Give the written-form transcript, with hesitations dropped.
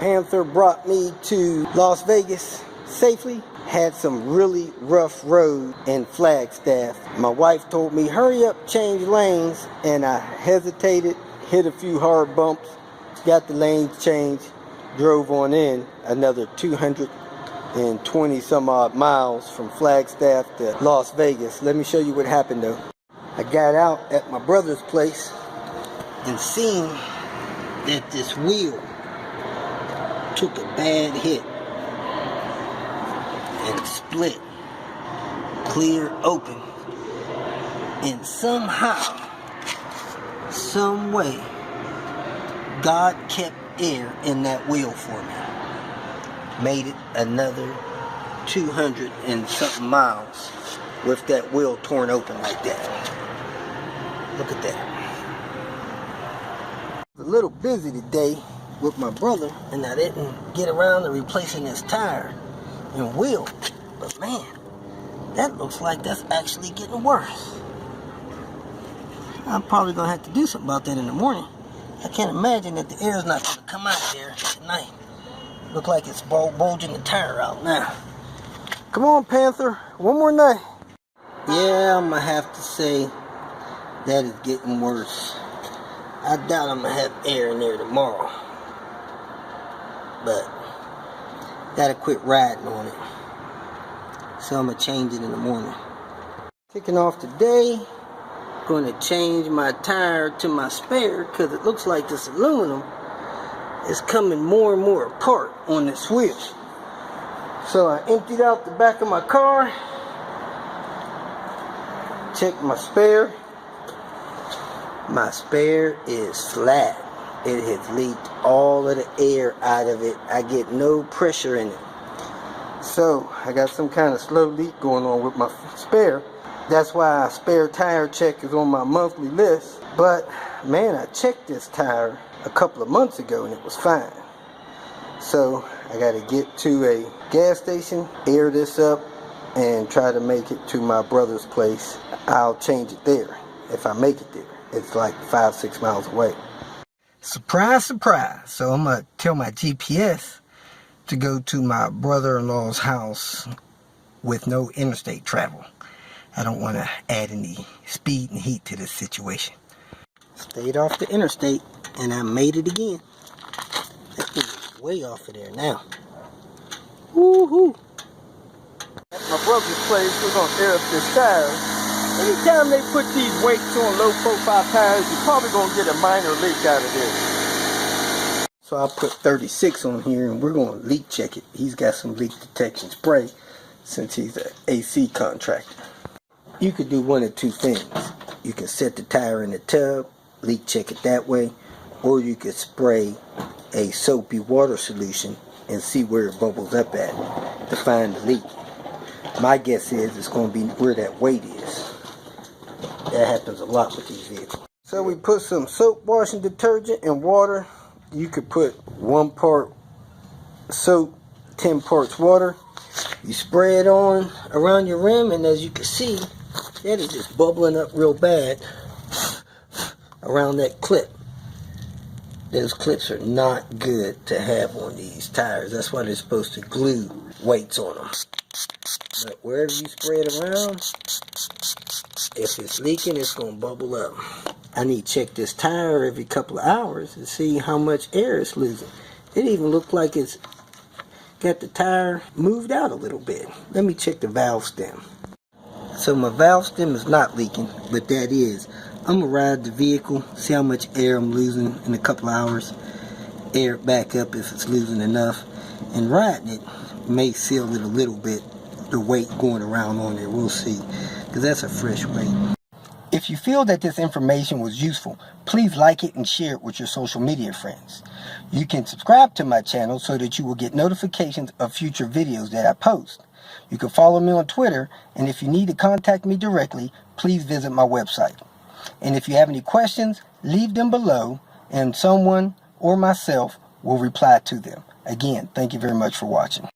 Panther brought me to Las Vegas safely. Had some really rough road in Flagstaff. My wife told me, hurry up, change lanes, and I hesitated, hit a few hard bumps, got the lanes changed, drove on in another 220 some odd miles from Flagstaff to Las Vegas. Let me show you what happened though. I got out at my brother's place and seen that this wheel took a bad hit and split clear open, and somehow, some way, God kept air in that wheel for me. Made it another 200 and something miles with that wheel torn open like that. Look at that. A little busy today with my brother, and I didn't get around to replacing this tire and wheel, but man, that looks like that's actually getting worse. I'm probably gonna have to do something about that in the morning. I can't imagine that the air is not gonna come out there tonight. Look like it's bulging the tire out now. Come on, Panther, one more night. Yeah, I'm gonna have to say that is getting worse. I doubt I'm gonna have air in there tomorrow, but gotta quit riding on it, so I'm gonna change it in the morning. Kicking off today, gonna change my tire to my spare because it looks like this aluminum is coming more and more apart on this wheel. So I emptied out the back of my car, checked my spare. My spare is flat. It has leaked all of the air out of it. I get no pressure in it. So I got some kind of slow leak going on with my spare. That's why a spare tire check is on my monthly list. But man, I checked this tire a couple of months ago and it was fine. So I got to get to a gas station, air this up, and try to make it to my brother's place. I'll change it there if I make it there. It's like 5-6 miles away. Surprise, surprise. So I'm going to tell my GPS to go to my brother-in-law's house with no interstate travel. I don't want to add any speed and heat to this situation. Stayed off the interstate and I made it again. That thing is way off of there now. Woohoo! At my brother's place, we're going to air up this tire. Anytime they put these weights on low profile tires, you're probably going to get a minor leak out of this. So I'll put 36 on here and we're going to leak check it. He's got some leak detection spray since he's an AC contractor. You could do one of two things. You can set the tire in the tub, leak check it that way, or you could spray a soapy water solution and see where it bubbles up at to find the leak. My guess is it's going to be where that weight is. That happens a lot with these vehicles. So we put some soap washing detergent and water. You could put 1 part soap, 10 parts water. You spray it on around your rim, and as you can see, that is just bubbling up real bad around that clip. Those clips are not good to have on these tires. That's why they're supposed to glue weights on them. But wherever you spray it around, if it's leaking, it's going to bubble up. I need to check this tire every couple of hours to see how much air it's losing. It even looks like it's got the tire moved out a little bit. Let me check the valve stem. So my valve stem is not leaking, but that is. I'm going to ride the vehicle, see how much air I'm losing in a couple of hours. Air it back up if it's losing enough. And riding it may seal it a little bit, the weight going around on there. We'll see, because that's a fresh weight. If you feel that this information was useful, please like it and share it with your social media friends. You can subscribe to my channel so that you will get notifications of future videos that I post. You can follow me on Twitter, and if you need to contact me directly, please visit my website. And if you have any questions, leave them below, and someone or myself will reply to them. Again, thank you very much for watching.